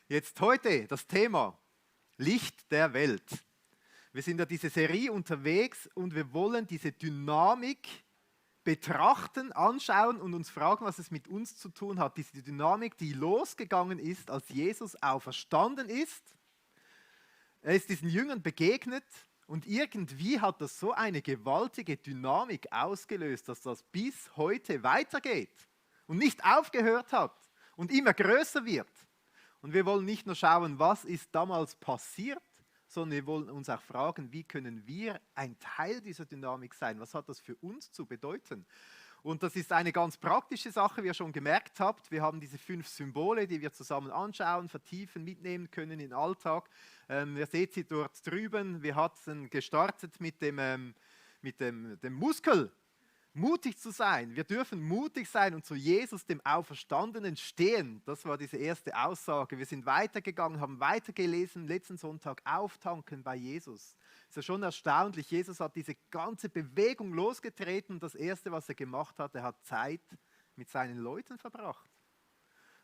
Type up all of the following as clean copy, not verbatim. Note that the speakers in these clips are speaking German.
Jetzt heute das Thema Licht der Welt. Wir sind ja diese Serie unterwegs und wir wollen diese Dynamik betrachten, anschauen und uns fragen, was es mit uns zu tun hat. Diese Dynamik, die losgegangen ist, als Jesus auferstanden ist. Er ist diesen Jüngern begegnet und irgendwie hat das so eine gewaltige Dynamik ausgelöst, dass das bis heute weitergeht und nicht aufgehört hat und immer größer wird. Und wir wollen nicht nur schauen, was ist damals passiert, sondern wir wollen uns auch fragen, wie können wir ein Teil dieser Dynamik sein? Was hat das für uns zu bedeuten? Und das ist eine ganz praktische Sache, wie ihr schon gemerkt habt. Wir haben diese 5 Symbole, die wir zusammen anschauen, vertiefen, mitnehmen können in den Alltag. Ihr seht sie dort drüben. Wir hatten gestartet mit dem Muskel. Mutig zu sein. Wir dürfen mutig sein und zu Jesus, dem Auferstandenen, stehen. Das war diese erste Aussage. Wir sind weitergegangen, haben weitergelesen, letzten Sonntag auftanken bei Jesus. Ist ja schon erstaunlich. Jesus hat diese ganze Bewegung losgetreten und das Erste, was er gemacht hat, er hat Zeit mit seinen Leuten verbracht.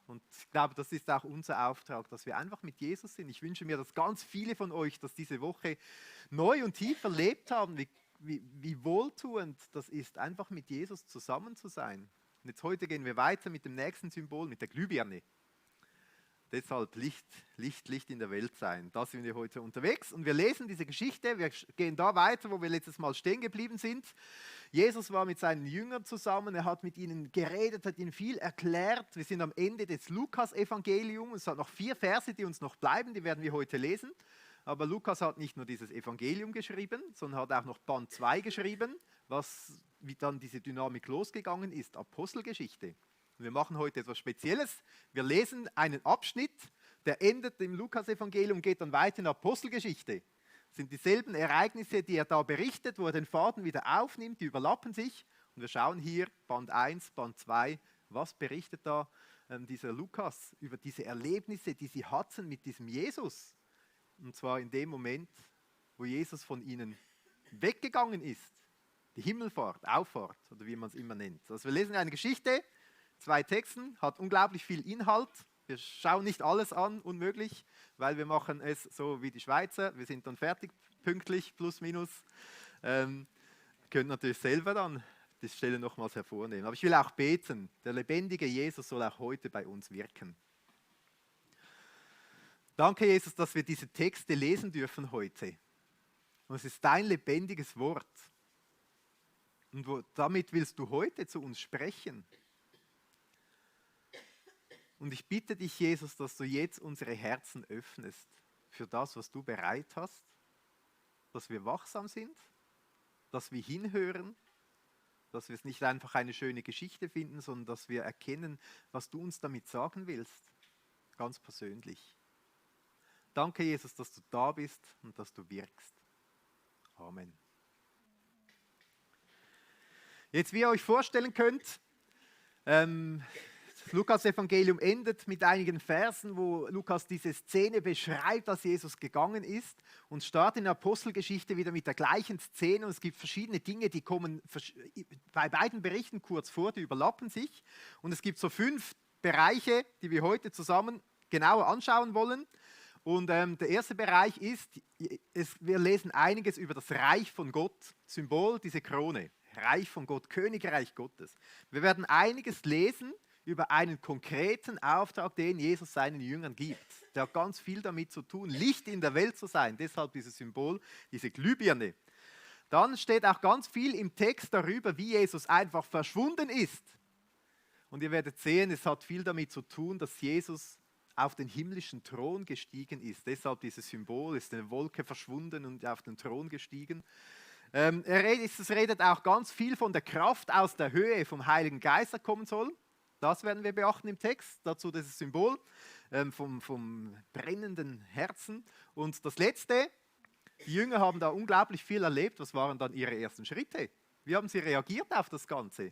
Und ich glaube, das ist auch unser Auftrag, dass wir einfach mit Jesus sind. Ich wünsche mir, dass ganz viele von euch das diese Woche neu und tief erlebt haben, wie wohltuend das ist, einfach mit Jesus zusammen zu sein. Und jetzt heute gehen wir weiter mit dem nächsten Symbol, mit der Glühbirne. Deshalb Licht in der Welt sein. Da sind wir heute unterwegs und wir lesen diese Geschichte. Wir gehen da weiter, wo wir letztes Mal stehen geblieben sind. Jesus war mit seinen Jüngern zusammen, er hat mit ihnen geredet, hat ihnen viel erklärt. Wir sind am Ende des Lukas-Evangeliums. Es hat noch 4 Verse, die uns noch bleiben, die werden wir heute lesen. Aber Lukas hat nicht nur dieses Evangelium geschrieben, sondern hat auch noch Band 2 geschrieben, wie dann diese Dynamik losgegangen ist, Apostelgeschichte. Und wir machen heute etwas Spezielles. Wir lesen einen Abschnitt, der endet im Lukas-Evangelium, geht dann weiter in Apostelgeschichte. Das sind dieselben Ereignisse, die er da berichtet, wo er den Faden wieder aufnimmt, die überlappen sich. Und wir schauen hier, Band 1, Band 2, was berichtet da dieser Lukas über diese Erlebnisse, die sie hatten mit diesem Jesus. Und zwar in dem Moment, wo Jesus von ihnen weggegangen ist. Die Himmelfahrt, Auffahrt oder wie man es immer nennt. Also wir lesen eine Geschichte, 2 Texten, hat unglaublich viel Inhalt. Wir schauen nicht alles an, unmöglich, weil wir machen es so wie die Schweizer. Wir sind dann fertig, pünktlich, plus minus. Könnt natürlich selber dann die Stelle nochmals hervornehmen. Aber ich will auch beten. Der lebendige Jesus soll auch heute bei uns wirken. Danke, Jesus, dass wir diese Texte lesen dürfen heute. Und es ist dein lebendiges Wort. Und damit willst du heute zu uns sprechen. Und ich bitte dich, Jesus, dass du jetzt unsere Herzen öffnest für das, was du bereit hast, dass wir wachsam sind, dass wir hinhören, dass wir es nicht einfach eine schöne Geschichte finden, sondern dass wir erkennen, was du uns damit sagen willst, ganz persönlich. Danke, Jesus, dass du da bist und dass du wirkst. Amen. Jetzt, wie ihr euch vorstellen könnt, das Lukas-Evangelium endet mit einigen Versen, wo Lukas diese Szene beschreibt, dass Jesus gegangen ist, und startet in der Apostelgeschichte wieder mit der gleichen Szene. Und es gibt verschiedene Dinge, die kommen bei beiden Berichten kurz vor, die überlappen sich. Und es gibt so 5 Bereiche, die wir heute zusammen genauer anschauen wollen. Und der erste Bereich ist, wir lesen einiges über das Reich von Gott, Symbol, diese Krone, Reich von Gott, Königreich Gottes. Wir werden einiges lesen über einen konkreten Auftrag, den Jesus seinen Jüngern gibt. Der hat ganz viel damit zu tun, Licht in der Welt zu sein, deshalb dieses Symbol, diese Glühbirne. Dann steht auch ganz viel im Text darüber, wie Jesus einfach verschwunden ist. Und ihr werdet sehen, es hat viel damit zu tun, dass Jesus auf den himmlischen Thron gestiegen ist. Deshalb dieses Symbol, ist eine Wolke verschwunden und auf den Thron gestiegen. Es redet auch ganz viel von der Kraft aus der Höhe vom Heiligen Geist, der kommen soll. Das werden wir beachten im Text. Dazu dieses Symbol vom brennenden Herzen. Und das Letzte, die Jünger haben da unglaublich viel erlebt. Was waren dann ihre ersten Schritte? Wie haben sie reagiert auf das Ganze?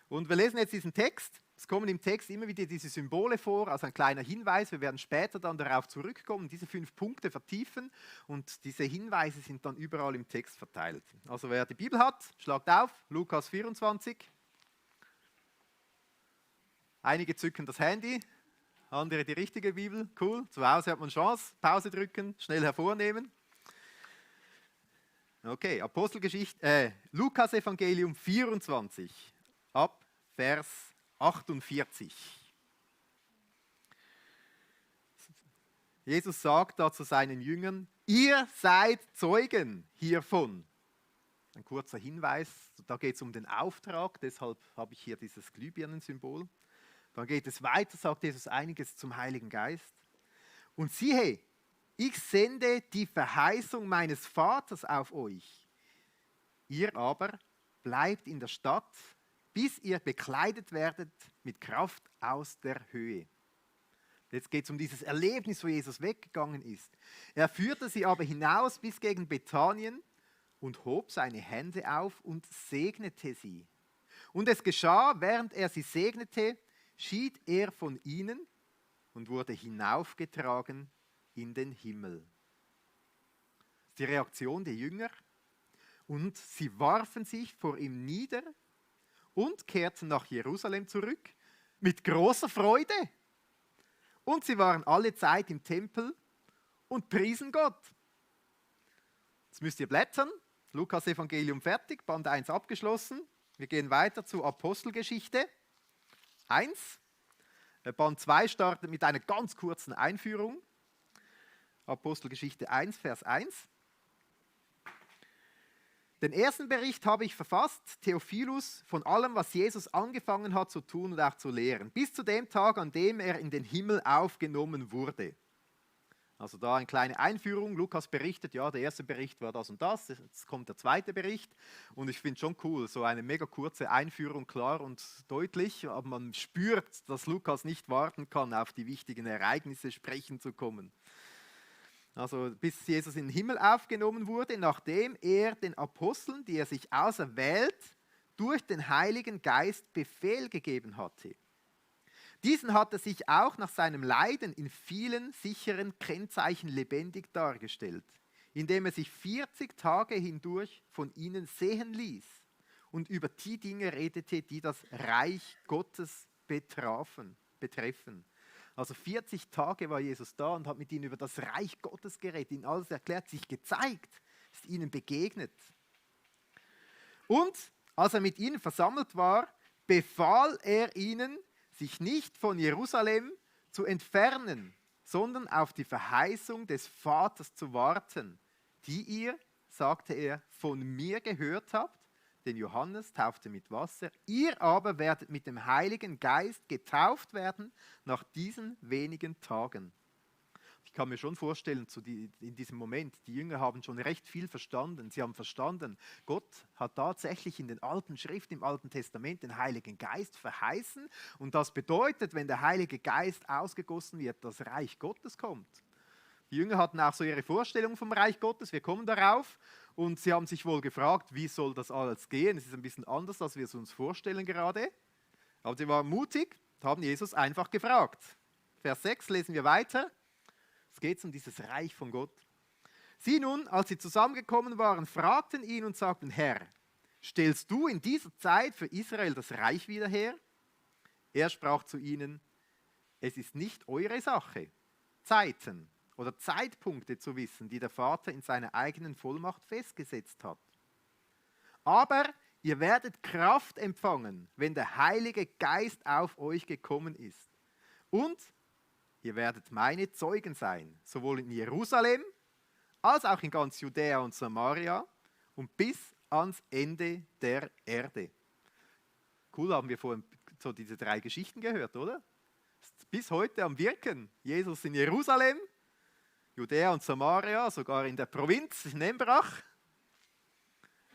Und wir lesen jetzt diesen Text. Es kommen im Text immer wieder diese Symbole vor, also ein kleiner Hinweis. Wir werden später dann darauf zurückkommen, diese 5 Punkte vertiefen und diese Hinweise sind dann überall im Text verteilt. Also wer die Bibel hat, schlagt auf, Lukas 24. Einige zücken das Handy. andere die richtige Bibel. Cool. Zu Hause hat man Chance. Pause drücken, schnell hervornehmen. Okay, Lukas Evangelium 24, ab Vers 48. Jesus sagt da zu seinen Jüngern, ihr seid Zeugen hiervon. Ein kurzer Hinweis, da geht es um den Auftrag, deshalb habe ich hier dieses Glühbirnensymbol. Dann geht es weiter, sagt Jesus einiges zum Heiligen Geist. Und siehe, ich sende die Verheißung meines Vaters auf euch. Ihr aber bleibt in der Stadt, bis ihr bekleidet werdet mit Kraft aus der Höhe. Jetzt geht es um dieses Erlebnis, wo Jesus weggegangen ist. Er führte sie aber hinaus bis gegen Bethanien und hob seine Hände auf und segnete sie. Und es geschah, während er sie segnete, schied er von ihnen und wurde hinaufgetragen in den Himmel. Das ist die Reaktion der Jünger. Und sie warfen sich vor ihm nieder und kehrten nach Jerusalem zurück mit großer Freude. Und sie waren alle Zeit im Tempel und priesen Gott. Jetzt müsst ihr blättern. Lukas Evangelium fertig, Band 1 abgeschlossen. Wir gehen weiter zur Apostelgeschichte 1. Band 2 startet mit einer ganz kurzen Einführung. Apostelgeschichte 1, Vers 1. Den ersten Bericht habe ich verfasst, Theophilus, von allem, was Jesus angefangen hat zu tun und auch zu lehren, bis zu dem Tag, an dem er in den Himmel aufgenommen wurde. Also da eine kleine Einführung. Lukas berichtet, ja, der erste Bericht war das und das, jetzt kommt der zweite Bericht. Und ich finde schon cool, so eine mega kurze Einführung, klar und deutlich, aber man spürt, dass Lukas nicht warten kann, auf die wichtigen Ereignisse sprechen zu kommen. Also bis Jesus in den Himmel aufgenommen wurde, nachdem er den Aposteln, die er sich auserwählt, durch den Heiligen Geist Befehl gegeben hatte. Diesen hat er sich auch nach seinem Leiden in vielen sicheren Kennzeichen lebendig dargestellt, indem er sich 40 Tage hindurch von ihnen sehen ließ und über die Dinge redete, die das Reich Gottes betreffen. Also 40 Tage war Jesus da und hat mit ihnen über das Reich Gottes geredet, ihnen alles erklärt, sich gezeigt, ist ihnen begegnet. Und als er mit ihnen versammelt war, befahl er ihnen, sich nicht von Jerusalem zu entfernen, sondern auf die Verheißung des Vaters zu warten, die ihr, sagte er, von mir gehört habt. Denn Johannes taufte mit Wasser, ihr aber werdet mit dem Heiligen Geist getauft werden nach diesen wenigen Tagen. Ich kann mir schon vorstellen, in diesem Moment, die Jünger haben schon recht viel verstanden. Sie haben verstanden, Gott hat tatsächlich in den alten Schriften, im Alten Testament den Heiligen Geist verheißen. Und das bedeutet, wenn der Heilige Geist ausgegossen wird, das Reich Gottes kommt. Die Jünger hatten auch so ihre Vorstellung vom Reich Gottes, wir kommen darauf. Und sie haben sich wohl gefragt, wie soll das alles gehen? Es ist ein bisschen anders, als wir es uns vorstellen gerade. Aber sie waren mutig, haben Jesus einfach gefragt. Vers 6 lesen wir weiter. Es geht um dieses Reich von Gott. Sie nun, als sie zusammengekommen waren, fragten ihn und sagten, Herr, stellst du in dieser Zeit für Israel das Reich wieder her? Er sprach zu ihnen, es ist nicht eure Sache, Zeiten oder Zeitpunkte zu wissen, die der Vater in seiner eigenen Vollmacht festgesetzt hat. Aber ihr werdet Kraft empfangen, wenn der Heilige Geist auf euch gekommen ist. Und ihr werdet meine Zeugen sein, sowohl in Jerusalem als auch in ganz Judäa und Samaria und bis ans Ende der Erde. Cool, haben wir vorhin so diese 3 Geschichten gehört, oder? Bis heute am Wirken. Jesus in Jerusalem, Judäa und Samaria, sogar in der Provinz Nembrach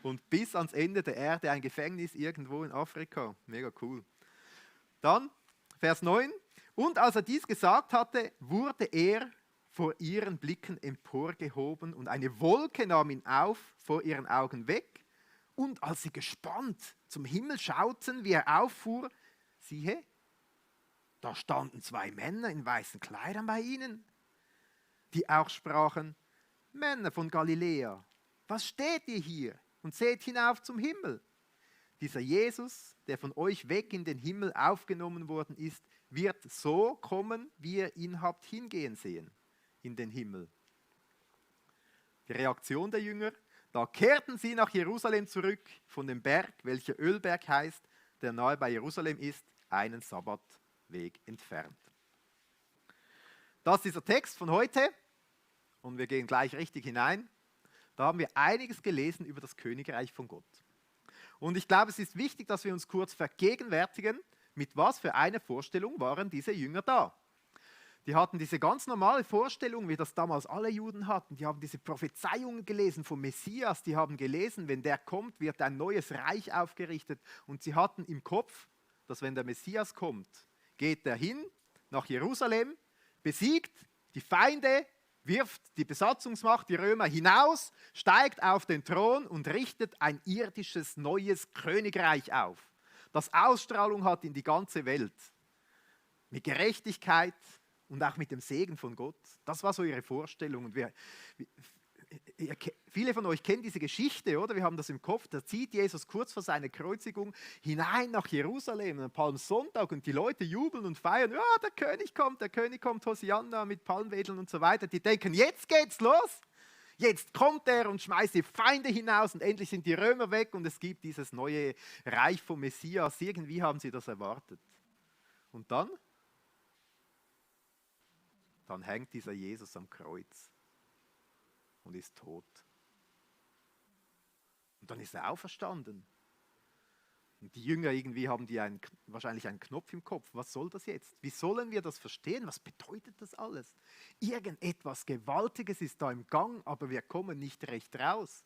und bis ans Ende der Erde ein Gefängnis irgendwo in Afrika. Mega cool. Dann Vers 9. Und als er dies gesagt hatte, wurde er vor ihren Blicken emporgehoben und eine Wolke nahm ihn auf vor ihren Augen weg. Und als sie gespannt zum Himmel schauten, wie er auffuhr, siehe, da standen 2 Männer in weißen Kleidern bei ihnen, die auch sprachen, Männer von Galiläa, was steht ihr hier und seht hinauf zum Himmel? Dieser Jesus, der von euch weg in den Himmel aufgenommen worden ist, wird so kommen, wie ihr ihn habt hingehen sehen in den Himmel. Die Reaktion der Jünger: Da kehrten sie nach Jerusalem zurück von dem Berg, welcher Ölberg heißt, der nahe bei Jerusalem ist, einen Sabbatweg entfernt. Das ist dieser Text von heute und wir gehen gleich richtig hinein. Da haben wir einiges gelesen über das Königreich von Gott. Und ich glaube, es ist wichtig, dass wir uns kurz vergegenwärtigen, mit was für einer Vorstellung waren diese Jünger da. Die hatten diese ganz normale Vorstellung, wie das damals alle Juden hatten. Die haben diese Prophezeiungen gelesen vom Messias. Die haben gelesen, wenn der kommt, wird ein neues Reich aufgerichtet. Und sie hatten im Kopf, dass wenn der Messias kommt, geht er hin nach Jerusalem, besiegt die Feinde, wirft die Besatzungsmacht, die Römer, hinaus, steigt auf den Thron und richtet ein irdisches, neues Königreich auf, das Ausstrahlung hat in die ganze Welt. Mit Gerechtigkeit und auch mit dem Segen von Gott. Das war so ihre Vorstellung. Und viele von euch kennen diese Geschichte, oder? Wir haben das im Kopf. Da zieht Jesus kurz vor seiner Kreuzigung hinein nach Jerusalem am Palmsonntag und die Leute jubeln und feiern. Ja, der König kommt, Hosianna mit Palmwedeln und so weiter. Die denken, jetzt geht's los. Jetzt kommt er und schmeißt die Feinde hinaus und endlich sind die Römer weg und es gibt dieses neue Reich vom Messias. Irgendwie haben sie das erwartet. Und dann hängt dieser Jesus am Kreuz und ist tot. Und dann ist er auferstanden. Und die Jünger irgendwie haben wahrscheinlich einen Knopf im Kopf. Was soll das jetzt? Wie sollen wir das verstehen? Was bedeutet das alles? Irgendetwas Gewaltiges ist da im Gang, aber wir kommen nicht recht raus.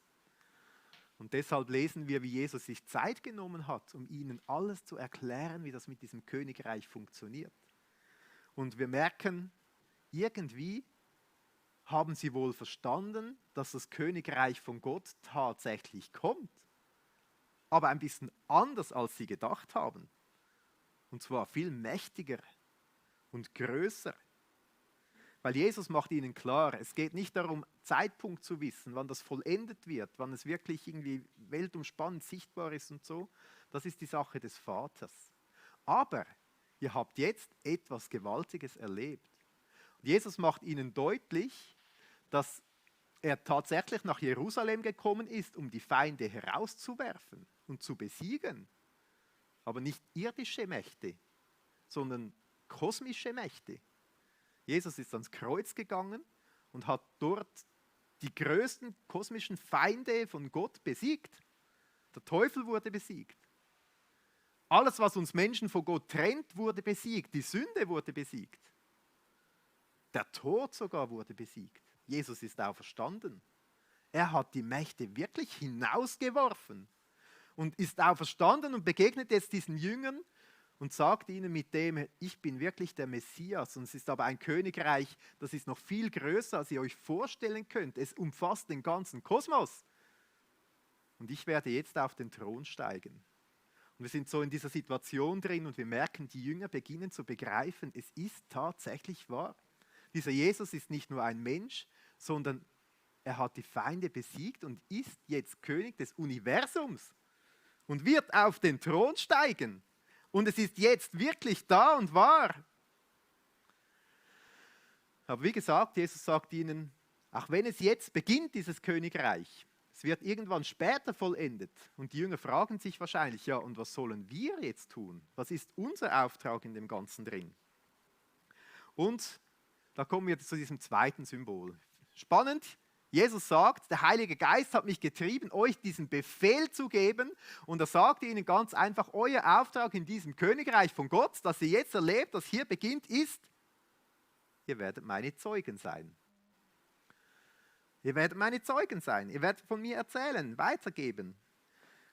Und deshalb lesen wir, wie Jesus sich Zeit genommen hat, um ihnen alles zu erklären, wie das mit diesem Königreich funktioniert. Und wir merken, irgendwie haben sie wohl verstanden, dass das Königreich von Gott tatsächlich kommt, aber ein bisschen anders, als sie gedacht haben. Und zwar viel mächtiger und größer. Weil Jesus macht ihnen klar, es geht nicht darum, Zeitpunkt zu wissen, wann das vollendet wird, wann es wirklich irgendwie weltumspannend sichtbar ist und so. Das ist die Sache des Vaters. Aber ihr habt jetzt etwas Gewaltiges erlebt. Jesus macht ihnen deutlich, dass er tatsächlich nach Jerusalem gekommen ist, um die Feinde herauszuwerfen und zu besiegen. Aber nicht irdische Mächte, sondern kosmische Mächte. Jesus ist ans Kreuz gegangen und hat dort die größten kosmischen Feinde von Gott besiegt. Der Teufel wurde besiegt. Alles, was uns Menschen von Gott trennt, wurde besiegt. Die Sünde wurde besiegt. Der Tod sogar wurde besiegt. Jesus ist auferstanden. Er hat die Mächte wirklich hinausgeworfen und ist auferstanden und begegnet jetzt diesen Jüngern und sagt ihnen mit dem, ich bin wirklich der Messias. Und es ist aber ein Königreich, das ist noch viel größer, als ihr euch vorstellen könnt. Es umfasst den ganzen Kosmos. Und ich werde jetzt auf den Thron steigen. Und wir sind so in dieser Situation drin und wir merken, die Jünger beginnen zu begreifen, es ist tatsächlich wahr. Dieser Jesus ist nicht nur ein Mensch, sondern er hat die Feinde besiegt und ist jetzt König des Universums und wird auf den Thron steigen. Und es ist jetzt wirklich da und wahr. Aber wie gesagt, Jesus sagt ihnen, auch wenn es jetzt beginnt, dieses Königreich, es wird irgendwann später vollendet. Und die Jünger fragen sich wahrscheinlich, ja, und was sollen wir jetzt tun? Was ist unser Auftrag in dem Ganzen drin? Und da kommen wir zu diesem zweiten Symbol. Spannend, Jesus sagt, der Heilige Geist hat mich getrieben, euch diesen Befehl zu geben. Und er sagt ihnen ganz einfach, euer Auftrag in diesem Königreich von Gott, das ihr jetzt erlebt, das hier beginnt, ist, ihr werdet meine Zeugen sein. Ihr werdet meine Zeugen sein. Ihr werdet von mir erzählen, weitergeben.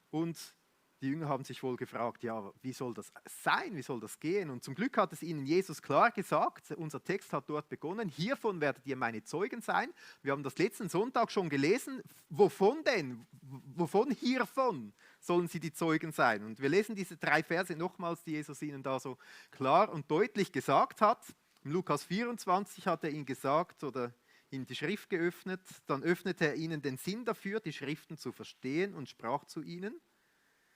Und die Jünger haben sich wohl gefragt, ja, wie soll das sein, wie soll das gehen? Und zum Glück hat es ihnen Jesus klar gesagt, unser Text hat dort begonnen, hiervon werdet ihr meine Zeugen sein. Wir haben das letzten Sonntag schon gelesen, wovon denn? Wovon hiervon sollen sie die Zeugen sein? Und wir lesen diese 3 Verse nochmals, die Jesus ihnen da so klar und deutlich gesagt hat. Im Lukas 24 hat er ihnen gesagt oder ihnen die Schrift geöffnet, dann öffnete er ihnen den Sinn dafür, die Schriften zu verstehen und sprach zu ihnen,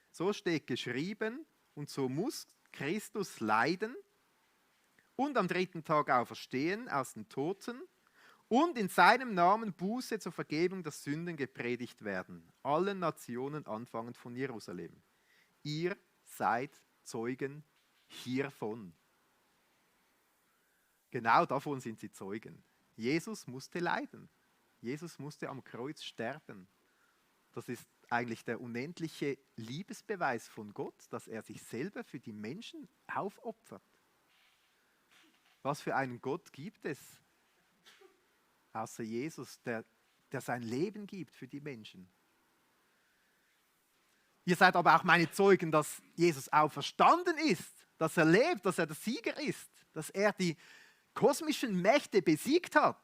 so steht geschrieben und so muss Christus leiden und am dritten Tag auferstehen aus den Toten und in seinem Namen Buße zur Vergebung der Sünden gepredigt werden, allen Nationen anfangend von Jerusalem. Ihr seid Zeugen hiervon. Genau davon sind sie Zeugen. Jesus musste leiden. Jesus musste am Kreuz sterben. Das ist eigentlich der unendliche Liebesbeweis von Gott, dass er sich selber für die Menschen aufopfert. Was für einen Gott gibt es, außer Jesus, der sein Leben gibt für die Menschen? Ihr seid aber auch meine Zeugen, dass Jesus auferstanden ist, dass er lebt, dass er der Sieger ist, dass er die kosmischen Mächte besiegt hat.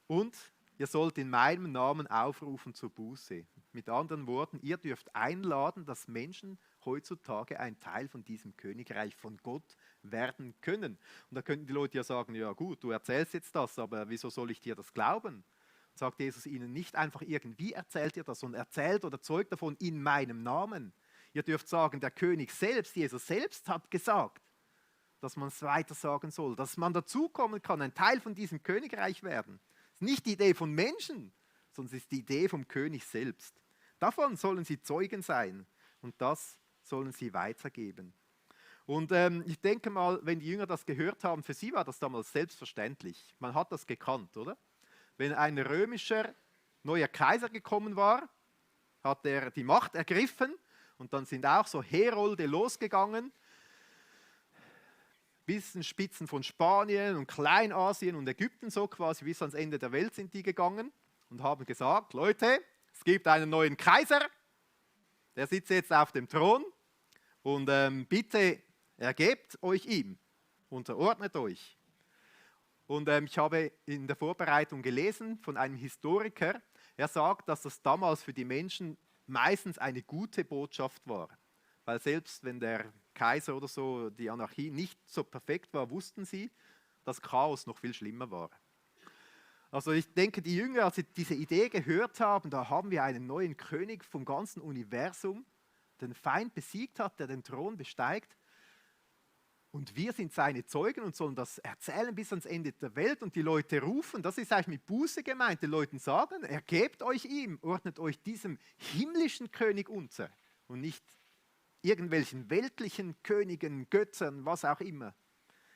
Und ihr sollt in meinem Namen aufrufen zur Buße. Mit anderen Worten, ihr dürft einladen, dass Menschen heutzutage ein Teil von diesem Königreich von Gott werden können. Und da könnten die Leute ja sagen, ja gut, du erzählst jetzt das, aber wieso soll ich dir das glauben? Sagt Jesus ihnen nicht einfach irgendwie, erzählt ihr das, sondern erzählt oder zeugt davon in meinem Namen. Ihr dürft sagen, der König selbst, Jesus selbst hat gesagt, dass man es weiter sagen soll, dass man dazukommen kann, ein Teil von diesem Königreich werden. Das ist nicht die Idee von Menschen, sondern es ist die Idee vom König selbst. Davon sollen sie Zeugen sein und das sollen sie weitergeben. Und ich denke mal, wenn die Jünger das gehört haben, für sie war das damals selbstverständlich. Man hat das gekannt, oder? Wenn ein römischer neuer Kaiser gekommen war, hat er die Macht ergriffen und dann sind auch so Herolde losgegangen, bis in Spitzen von Spanien und Kleinasien und Ägypten so quasi bis ans Ende der Welt sind die gegangen und haben gesagt, Leute, es gibt einen neuen Kaiser, der sitzt jetzt auf dem Thron und bitte ergebt euch ihm, unterordnet euch. Und ich habe in der Vorbereitung gelesen von einem Historiker, er sagt, dass das damals für die Menschen meistens eine gute Botschaft war. Weil selbst wenn der Kaiser oder so, die Anarchie nicht so perfekt war, wussten sie, dass Chaos noch viel schlimmer war. Also ich denke, die Jünger, als sie diese Idee gehört haben, da haben wir einen neuen König vom ganzen Universum, den Feind besiegt hat, der den Thron besteigt. Und wir sind seine Zeugen und sollen das erzählen bis ans Ende der Welt. Und die Leute rufen, das ist eigentlich mit Buße gemeint, die Leute sagen, ergebt euch ihm, ordnet euch diesem himmlischen König unter und nicht irgendwelchen weltlichen Königen, Göttern, was auch immer.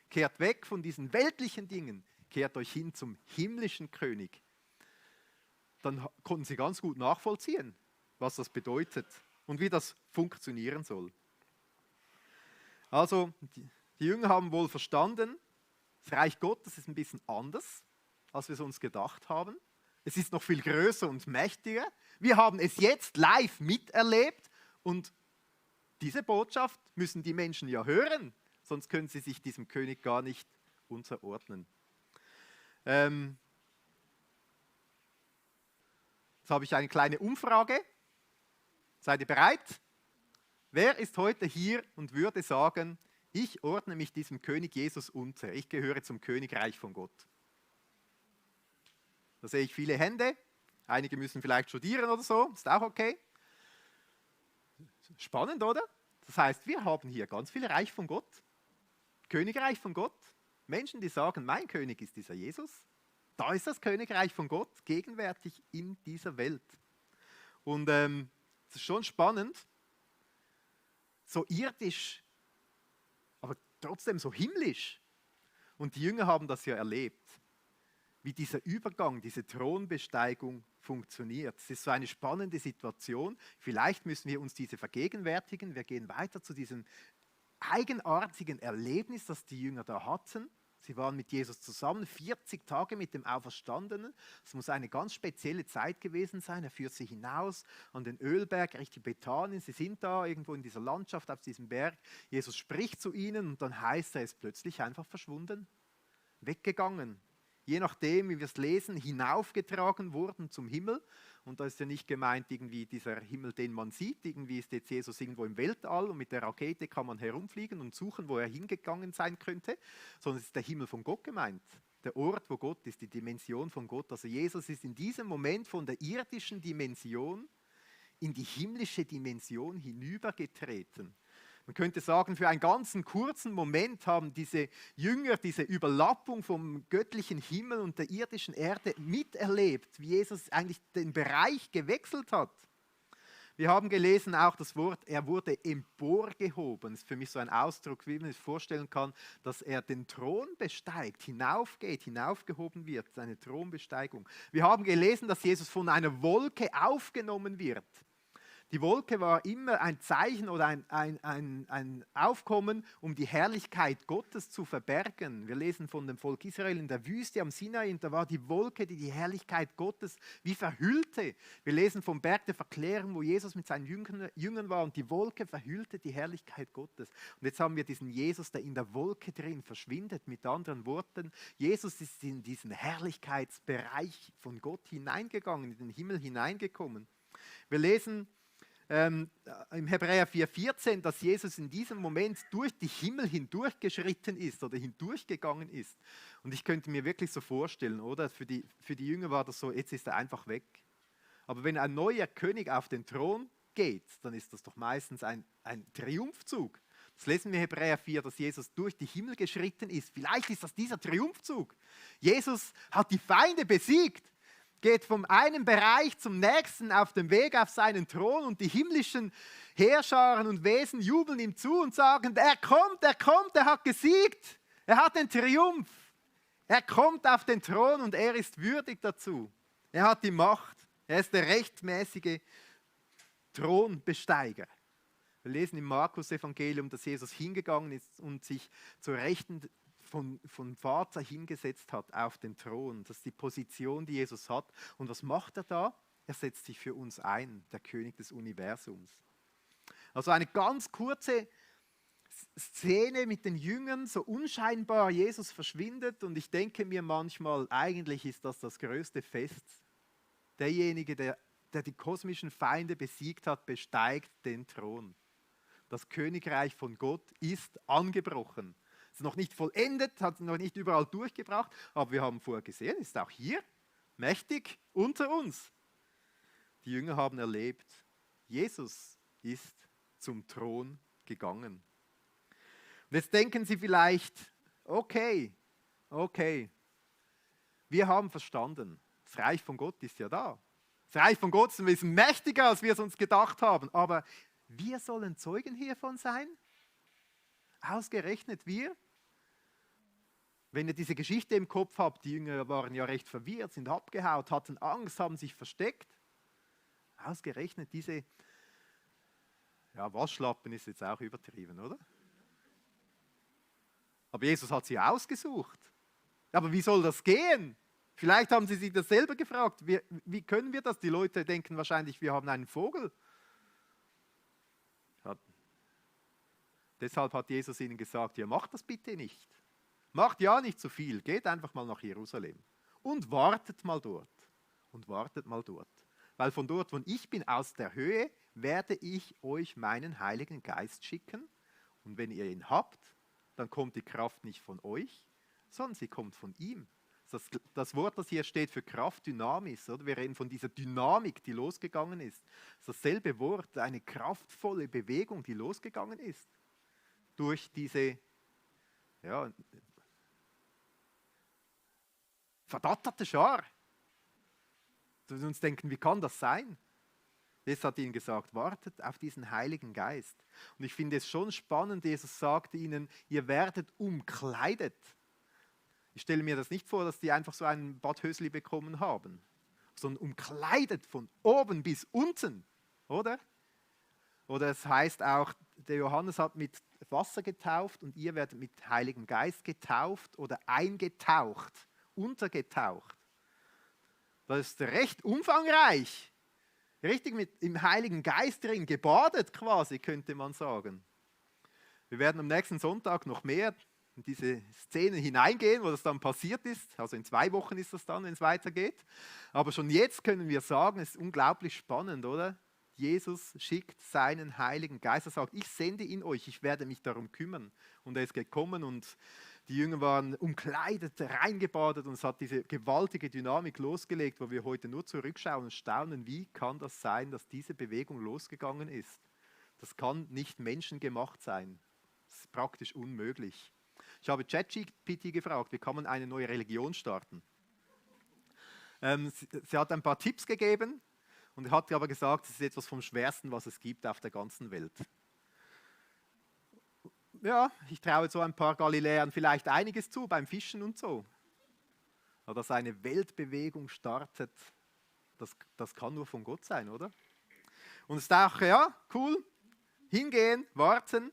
Kehrt weg von diesen weltlichen Dingen, kehrt euch hin zum himmlischen König. Dann konnten sie ganz gut nachvollziehen, was das bedeutet und wie das funktionieren soll. Also, die Jünger haben wohl verstanden, das Reich Gottes ist ein bisschen anders, als wir es uns gedacht haben. Es ist noch viel größer und mächtiger. Wir haben es jetzt live miterlebt und diese Botschaft müssen die Menschen ja hören, sonst können sie sich diesem König gar nicht unterordnen. Jetzt habe ich eine kleine Umfrage. Seid ihr bereit? Wer ist heute hier und würde sagen, ich ordne mich diesem König Jesus unter. Ich gehöre zum Königreich von Gott. Da sehe ich viele Hände. Einige müssen vielleicht studieren oder so. Ist auch okay. Spannend, oder? Das heißt, wir haben hier ganz viel Reich von Gott. Königreich von Gott. Menschen, die sagen, mein König ist dieser Jesus. Da ist das Königreich von Gott gegenwärtig in dieser Welt. Und es ist schon spannend, so irdisch, aber trotzdem so himmlisch. Und die Jünger haben das ja erlebt, wie dieser Übergang, diese Thronbesteigung funktioniert. Es ist so eine spannende Situation. Vielleicht müssen wir uns diese vergegenwärtigen. Wir gehen weiter zu diesem eigenartigen Erlebnis, das die Jünger da hatten. Sie waren mit Jesus zusammen, 40 Tage mit dem Auferstandenen. Es muss eine ganz spezielle Zeit gewesen sein. Er führt sie hinaus an den Ölberg, Richtung Bethanien. Sie sind da irgendwo in dieser Landschaft auf diesem Berg. Jesus spricht zu ihnen und dann heißt er, ist plötzlich einfach verschwunden, weggegangen. Je nachdem, wie wir es lesen, hinaufgetragen wurden zum Himmel. Und da ist ja nicht gemeint irgendwie dieser Himmel, den man sieht. Irgendwie ist jetzt Jesus irgendwo im Weltall und mit der Rakete kann man herumfliegen und suchen, wo er hingegangen sein könnte. Sondern es ist der Himmel von Gott gemeint. Der Ort, wo Gott ist, die Dimension von Gott. Also Jesus ist in diesem Moment von der irdischen Dimension in die himmlische Dimension hinübergetreten. Man könnte sagen, für einen ganzen kurzen Moment haben diese Jünger diese Überlappung vom göttlichen Himmel und der irdischen Erde miterlebt, wie Jesus eigentlich den Bereich gewechselt hat. Wir haben gelesen auch das Wort, er wurde emporgehoben. Das ist für mich so ein Ausdruck, wie man sich vorstellen kann, dass er den Thron besteigt, hinaufgeht, hinaufgehoben wird, seine Thronbesteigung. Wir haben gelesen, dass Jesus von einer Wolke aufgenommen wird. Die Wolke war immer ein Zeichen oder ein Aufkommen, um die Herrlichkeit Gottes zu verbergen. Wir lesen von dem Volk Israel in der Wüste am Sinai, und da war die Wolke, die die Herrlichkeit Gottes wie verhüllte. Wir lesen vom Berg der Verklärung, wo Jesus mit seinen Jüngern war, und die Wolke verhüllte die Herrlichkeit Gottes. Und jetzt haben wir diesen Jesus, der in der Wolke drin verschwindet. Mit anderen Worten, Jesus ist in diesen Herrlichkeitsbereich von Gott hineingegangen, in den Himmel hineingekommen. Wir lesen im Hebräer 4,14, dass Jesus in diesem Moment durch die Himmel hindurchgeschritten ist oder hindurchgegangen ist. Und ich könnte mir wirklich so vorstellen, oder? Für die Jünger war das so, jetzt ist er einfach weg. Aber wenn ein neuer König auf den Thron geht, dann ist das doch meistens ein Triumphzug. Das lesen wir in Hebräer 4, dass Jesus durch die Himmel geschritten ist. Vielleicht ist das dieser Triumphzug. Jesus hat die Feinde besiegt, geht vom einen Bereich zum nächsten auf dem Weg auf seinen Thron, und die himmlischen Heerscharen und Wesen jubeln ihm zu und sagen, er kommt, er hat gesiegt, er hat den Triumph, er kommt auf den Thron und er ist würdig dazu. Er hat die Macht, er ist der rechtmäßige Thronbesteiger. Wir lesen im Markus-Evangelium, dass Jesus hingegangen ist und sich zur Rechten vom Vater hingesetzt hat auf den Thron. Das ist die Position, die Jesus hat. Und was macht er da? Er setzt sich für uns ein, der König des Universums. Also eine ganz kurze Szene mit den Jüngern, so unscheinbar Jesus verschwindet, und ich denke mir manchmal, eigentlich ist das größte Fest. Derjenige, der die kosmischen Feinde besiegt hat, besteigt den Thron. Das Königreich von Gott ist angebrochen. Ist noch nicht vollendet, hat noch nicht überall durchgebracht, aber wir haben vorher gesehen, ist auch hier mächtig unter uns. Die Jünger haben erlebt, Jesus ist zum Thron gegangen. Und jetzt denken sie vielleicht, okay, wir haben verstanden, das Reich von Gott ist ja da. Das Reich von Gott ist mächtiger, als wir es uns gedacht haben, aber wir sollen Zeugen hiervon sein? Ausgerechnet wir? Wenn ihr diese Geschichte im Kopf habt, die Jünger waren ja recht verwirrt, sind abgehaut, hatten Angst, haben sich versteckt. Ausgerechnet diese, Waschlappen ist jetzt auch übertrieben, oder? Aber Jesus hat sie ausgesucht. Aber wie soll das gehen? Vielleicht haben sie sich das selber gefragt. Wie können wir das? Die Leute denken wahrscheinlich, wir haben einen Vogel. Deshalb hat Jesus ihnen gesagt, ihr macht das bitte nicht. Macht ja nicht zu viel, geht einfach mal nach Jerusalem und wartet mal dort. Weil von dort, wo ich bin, aus der Höhe, werde ich euch meinen Heiligen Geist schicken. Und wenn ihr ihn habt, dann kommt die Kraft nicht von euch, sondern sie kommt von ihm. Das Wort, das hier steht für Kraft, Dynamis, oder? Wir reden von dieser Dynamik, die losgegangen ist. Dasselbe Wort, eine kraftvolle Bewegung, die losgegangen ist. Durch diese verdatterte Schar. Wir uns denken, wie kann das sein? Jesus hat ihnen gesagt, wartet auf diesen Heiligen Geist. Und ich finde es schon spannend, Jesus sagt ihnen, ihr werdet umkleidet. Ich stelle mir das nicht vor, dass die einfach so einen Badhösli bekommen haben, sondern umkleidet von oben bis unten, oder? Oder es heißt auch, der Johannes hat mit Wasser getauft und ihr werdet mit Heiligem Geist getauft oder eingetaucht, untergetaucht. Das ist recht umfangreich. Richtig im Heiligen Geist drin, gebadet quasi, könnte man sagen. Wir werden am nächsten Sonntag noch mehr in diese Szene hineingehen, wo das dann passiert ist. Also in 2 Wochen ist das dann, wenn es weitergeht. Aber schon jetzt können wir sagen, es ist unglaublich spannend, oder? Jesus schickt seinen Heiligen Geist. Er sagt, ich sende ihn euch, ich werde mich darum kümmern. Und er ist gekommen und die Jünger waren umkleidet, reingebadet, und es hat diese gewaltige Dynamik losgelegt, wo wir heute nur zurückschauen und staunen, wie kann das sein, dass diese Bewegung losgegangen ist. Das kann nicht menschengemacht sein. Das ist praktisch unmöglich. Ich habe ChatGPT gefragt, wie kann man eine neue Religion starten? Sie hat ein paar Tipps gegeben und hat aber gesagt, es ist etwas vom Schwersten, was es gibt auf der ganzen Welt. Ja, ich traue so ein paar Galiläern vielleicht einiges zu beim Fischen und so. Aber dass eine Weltbewegung startet, das kann nur von Gott sein, oder? Und es ist auch, ja, cool, hingehen, warten.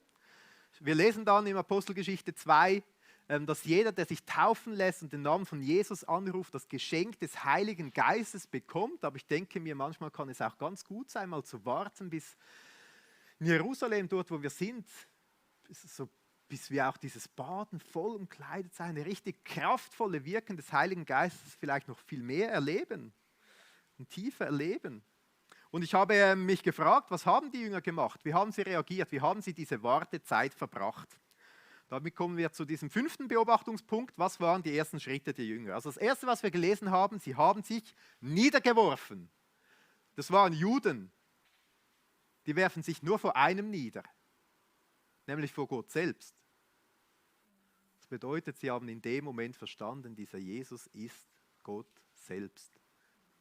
Wir lesen dann in Apostelgeschichte 2, dass jeder, der sich taufen lässt und den Namen von Jesus anruft, das Geschenk des Heiligen Geistes bekommt. Aber ich denke mir, manchmal kann es auch ganz gut sein, mal zu warten, bis in Jerusalem, dort wo wir sind, bis wir auch dieses Baden voll umkleidet sein, eine richtig kraftvolle Wirken des Heiligen Geistes vielleicht noch viel mehr erleben und tiefer erleben. Und ich habe mich gefragt, was haben die Jünger gemacht? Wie haben sie reagiert? Wie haben sie diese Wartezeit verbracht? Damit kommen wir zu diesem 5. Beobachtungspunkt. Was waren die ersten Schritte der Jünger? Also das Erste, was wir gelesen haben, sie haben sich niedergeworfen. Das waren Juden. Die werfen sich nur vor einem nieder, nämlich vor Gott selbst. Das bedeutet, sie haben in dem Moment verstanden, dieser Jesus ist Gott selbst.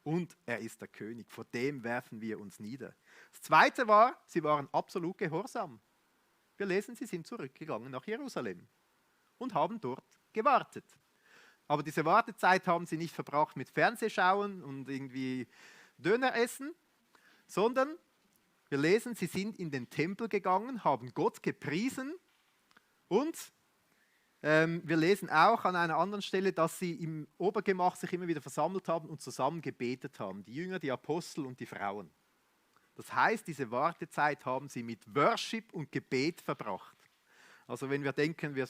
Und er ist der König, vor dem werfen wir uns nieder. Das Zweite war, sie waren absolut gehorsam. Wir lesen, sie sind zurückgegangen nach Jerusalem und haben dort gewartet. Aber diese Wartezeit haben sie nicht verbracht mit Fernsehschauen und irgendwie Döner essen, sondern wir lesen, sie sind in den Tempel gegangen, haben Gott gepriesen und wir lesen auch an einer anderen Stelle, dass sie im Obergemach sich immer wieder versammelt haben und zusammen gebetet haben. Die Jünger, die Apostel und die Frauen. Das heißt, diese Wartezeit haben sie mit Worship und Gebet verbracht. Also wenn wir denken, wir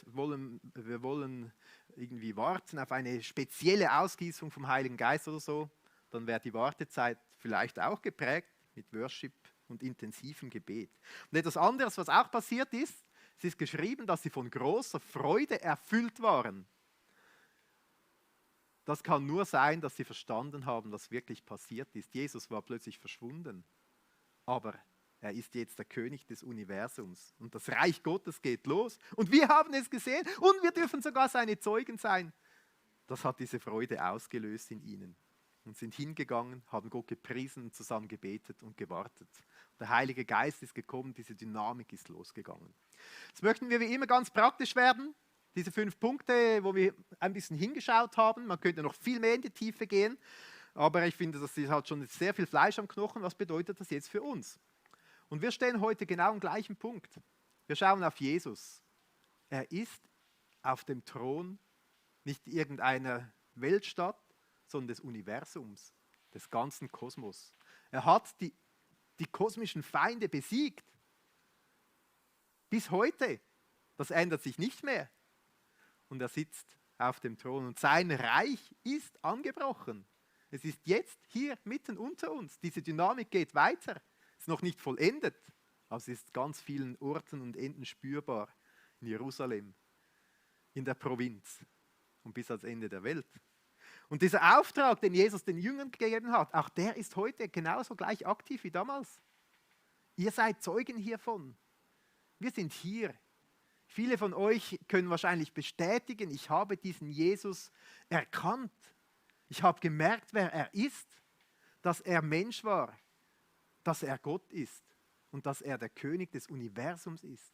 wollen irgendwie warten auf eine spezielle Ausgießung vom Heiligen Geist oder so, dann wäre die Wartezeit vielleicht auch geprägt mit Worship und intensivem Gebet. Und etwas anderes, was auch passiert ist, es ist geschrieben, dass sie von großer Freude erfüllt waren. Das kann nur sein, dass sie verstanden haben, was wirklich passiert ist. Jesus war plötzlich verschwunden, aber er ist jetzt der König des Universums und das Reich Gottes geht los und wir haben es gesehen und wir dürfen sogar seine Zeugen sein. Das hat diese Freude ausgelöst in ihnen und sind hingegangen, haben Gott gepriesen, zusammen gebetet und gewartet. Der Heilige Geist ist gekommen, diese Dynamik ist losgegangen. Jetzt möchten wir wie immer ganz praktisch werden. Diese 5 Punkte, wo wir ein bisschen hingeschaut haben. Man könnte noch viel mehr in die Tiefe gehen, aber ich finde, das hat schon sehr viel Fleisch am Knochen. Was bedeutet das jetzt für uns? Und wir stehen heute genau am gleichen Punkt. Wir schauen auf Jesus. Er ist auf dem Thron nicht irgendeiner Weltstadt, sondern des Universums, des ganzen Kosmos. Er hat die kosmischen Feinde besiegt. Bis heute. Das ändert sich nicht mehr. Und er sitzt auf dem Thron und sein Reich ist angebrochen. Es ist jetzt hier mitten unter uns. Diese Dynamik geht weiter. Es ist noch nicht vollendet, aber es ist ganz vielen Orten und Enden spürbar. In Jerusalem, in der Provinz und bis ans Ende der Welt. Und dieser Auftrag, den Jesus den Jüngern gegeben hat, auch der ist heute genauso gleich aktiv wie damals. Ihr seid Zeugen hiervon. Wir sind hier. Viele von euch können wahrscheinlich bestätigen, ich habe diesen Jesus erkannt. Ich habe gemerkt, wer er ist, dass er Mensch war, dass er Gott ist und dass er der König des Universums ist.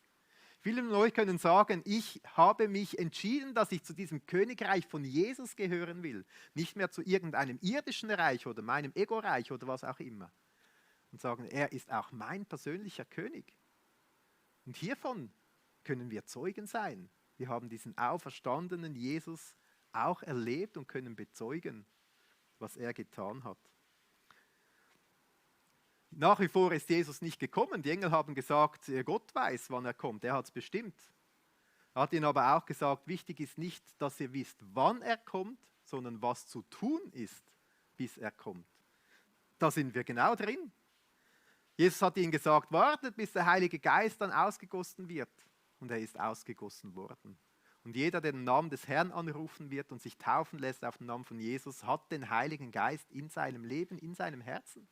Viele von euch können sagen, ich habe mich entschieden, dass ich zu diesem Königreich von Jesus gehören will. Nicht mehr zu irgendeinem irdischen Reich oder meinem Ego-Reich oder was auch immer. Und sagen, er ist auch mein persönlicher König. Und hiervon können wir Zeugen sein. Wir haben diesen auferstandenen Jesus auch erlebt und können bezeugen, was er getan hat. Nach wie vor ist Jesus nicht gekommen. Die Engel haben gesagt, Gott weiß, wann er kommt. Er hat es bestimmt. Er hat ihnen aber auch gesagt, wichtig ist nicht, dass ihr wisst, wann er kommt, sondern was zu tun ist, bis er kommt. Da sind wir genau drin. Jesus hat ihnen gesagt, wartet, bis der Heilige Geist dann ausgegossen wird. Und er ist ausgegossen worden. Und jeder, der den Namen des Herrn anrufen wird und sich taufen lässt auf den Namen von Jesus, hat den Heiligen Geist in seinem Leben, in seinem Herzen.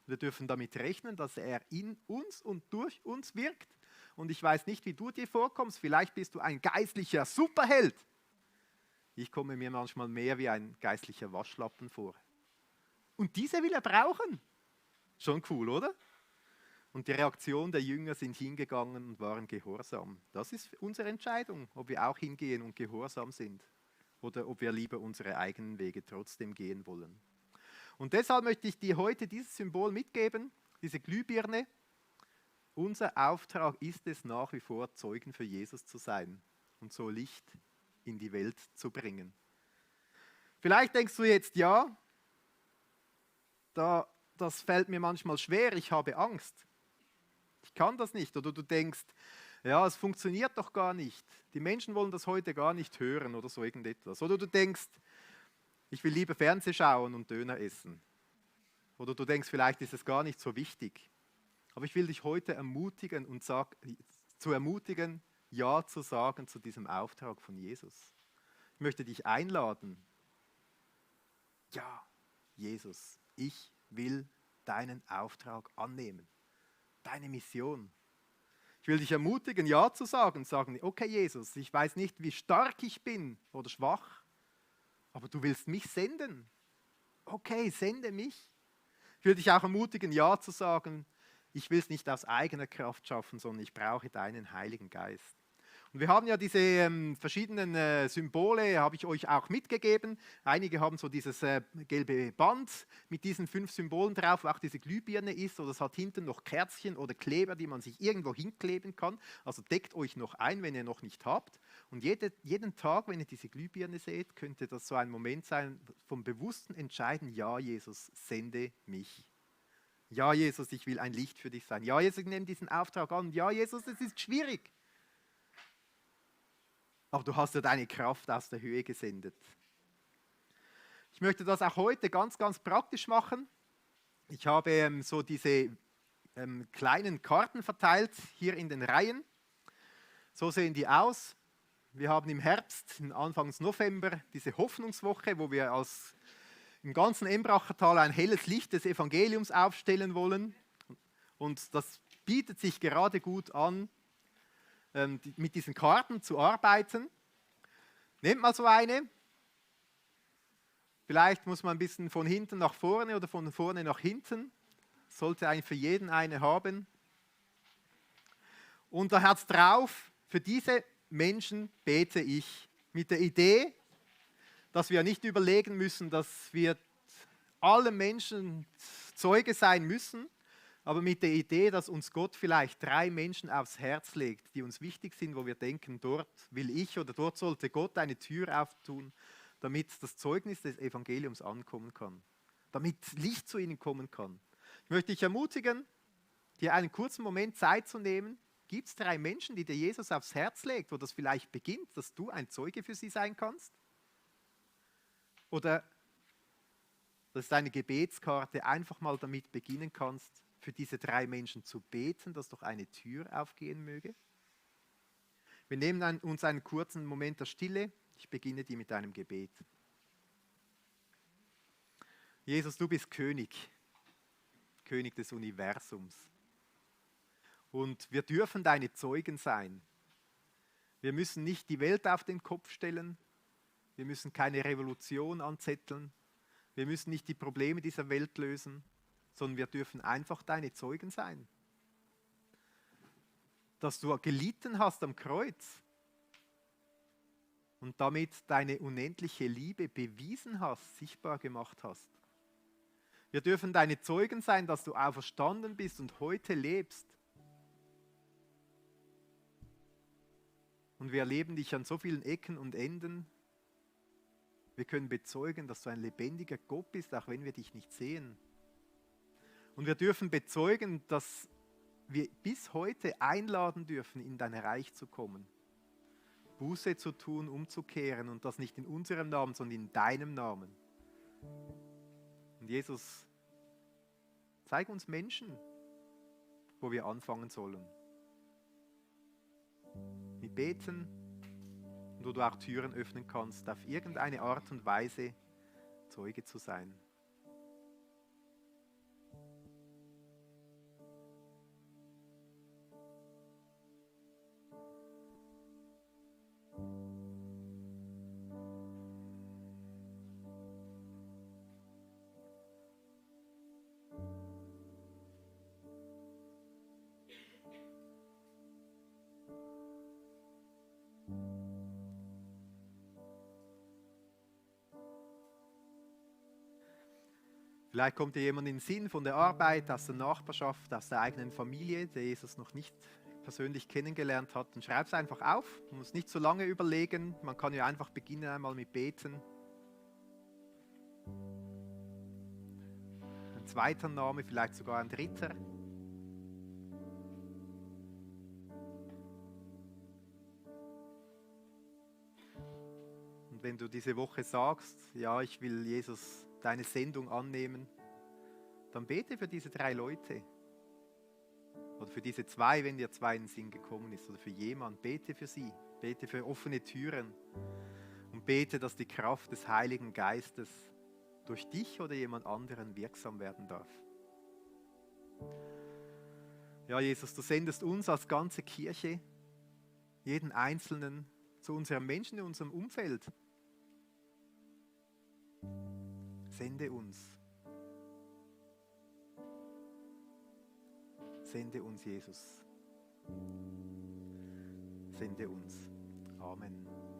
Wir dürfen damit rechnen, dass er in uns und durch uns wirkt. Und ich weiß nicht, wie du dir vorkommst. Vielleicht bist du ein geistlicher Superheld. Ich komme mir manchmal mehr wie ein geistlicher Waschlappen vor. Und diese will er brauchen. Schon cool, oder? Und die Reaktion der Jünger sind hingegangen und waren gehorsam. Das ist unsere Entscheidung, ob wir auch hingehen und gehorsam sind oder ob wir lieber unsere eigenen Wege trotzdem gehen wollen. Und deshalb möchte ich dir heute dieses Symbol mitgeben, diese Glühbirne. Unser Auftrag ist es nach wie vor, Zeugen für Jesus zu sein und so Licht in die Welt zu bringen. Vielleicht denkst du jetzt, ja, das fällt mir manchmal schwer, ich habe Angst. Ich kann das nicht. Oder du denkst, ja, es funktioniert doch gar nicht. Die Menschen wollen das heute gar nicht hören oder so irgendetwas. Oder du denkst, ich will lieber Fernseh schauen und Döner essen. Oder du denkst, vielleicht ist es gar nicht so wichtig. Aber ich will dich heute ermutigen und ermutigen, Ja zu sagen zu diesem Auftrag von Jesus. Ich möchte dich einladen. Ja, Jesus, ich will deinen Auftrag annehmen. Deine Mission. Ich will dich ermutigen, Ja zu sagen. Sagen, okay Jesus, ich weiß nicht, wie stark ich bin oder schwach, aber du willst mich senden. Okay, sende mich. Ich will dich auch ermutigen, Ja zu sagen. Ich will es nicht aus eigener Kraft schaffen, sondern ich brauche deinen Heiligen Geist. Und wir haben ja diese verschiedenen Symbole, habe ich euch auch mitgegeben. Einige haben so dieses gelbe Band mit diesen 5 Symbolen drauf, wo auch diese Glühbirne ist. Oder es hat hinten noch Kerzchen oder Kleber, die man sich irgendwo hinkleben kann. Also deckt euch noch ein, wenn ihr noch nicht habt. Und jeden Tag, wenn ihr diese Glühbirne seht, könnte das so ein Moment sein vom bewussten Entscheiden, ja Jesus, sende mich. Ja Jesus, ich will ein Licht für dich sein. Ja Jesus, ich nehme diesen Auftrag an. Ja Jesus, es ist schwierig. Aber du hast ja deine Kraft aus der Höhe gesendet. Ich möchte das auch heute ganz, ganz praktisch machen. Ich habe so diese kleinen Karten verteilt hier in den Reihen. So sehen die aus. Wir haben im Herbst, Anfangs November, diese Hoffnungswoche, wo wir im ganzen Embracher Tal ein helles Licht des Evangeliums aufstellen wollen. Und das bietet sich gerade gut an, mit diesen Karten zu arbeiten. Nehmt mal so eine. Vielleicht muss man ein bisschen von hinten nach vorne oder von vorne nach hinten. Sollte eigentlich für jeden eine haben. Und da hat es drauf, für diese Menschen bete ich. Mit der Idee, dass wir nicht überlegen müssen, dass wir alle Menschen Zeuge sein müssen, aber mit der Idee, dass uns Gott vielleicht 3 Menschen aufs Herz legt, die uns wichtig sind, wo wir denken, dort will ich oder dort sollte Gott eine Tür auftun, damit das Zeugnis des Evangeliums ankommen kann, damit Licht zu ihnen kommen kann. Ich möchte dich ermutigen, dir einen kurzen Moment Zeit zu nehmen. Gibt es 3 Menschen, die dir Jesus aufs Herz legt, wo das vielleicht beginnt, dass du ein Zeuge für sie sein kannst? Oder dass du deine Gebetskarte einfach mal damit beginnen kannst, für diese 3 Menschen zu beten, dass doch eine Tür aufgehen möge. Wir nehmen uns einen kurzen Moment der Stille. Ich beginne die mit einem Gebet. Jesus, du bist König des Universums. Und wir dürfen deine Zeugen sein. Wir müssen nicht die Welt auf den Kopf stellen. Wir müssen keine Revolution anzetteln. Wir müssen nicht die Probleme dieser Welt lösen, sondern wir dürfen einfach deine Zeugen sein. Dass du gelitten hast am Kreuz und damit deine unendliche Liebe bewiesen hast, sichtbar gemacht hast. Wir dürfen deine Zeugen sein, dass du auferstanden bist und heute lebst. Und wir erleben dich an so vielen Ecken und Enden. Wir können bezeugen, dass du ein lebendiger Gott bist, auch wenn wir dich nicht sehen. Und wir dürfen bezeugen, dass wir bis heute einladen dürfen, in dein Reich zu kommen. Buße zu tun, umzukehren und das nicht in unserem Namen, sondern in deinem Namen. Und Jesus, zeig uns Menschen, wo wir anfangen sollen. Mit Beten und wo du auch Türen öffnen kannst, auf irgendeine Art und Weise Zeuge zu sein. Vielleicht kommt dir jemand in den Sinn von der Arbeit, aus der Nachbarschaft, aus der eigenen Familie, der Jesus noch nicht persönlich kennengelernt hat. Dann schreib es einfach auf. Man muss nicht so lange überlegen. Man kann ja einfach beginnen einmal mit Beten. Ein zweiter Name, vielleicht sogar ein dritter. Und wenn du diese Woche sagst, ja, ich will Jesus deine Sendung annehmen, dann bete für diese 3 Leute. Oder für diese 2, wenn dir 2 in den Sinn gekommen ist. Oder für jemanden, bete für sie. Bete für offene Türen. Und bete, dass die Kraft des Heiligen Geistes durch dich oder jemand anderen wirksam werden darf. Ja, Jesus, du sendest uns als ganze Kirche, jeden Einzelnen, zu unseren Menschen in unserem Umfeld. Sende uns. Sende uns, Jesus. Sende uns. Amen.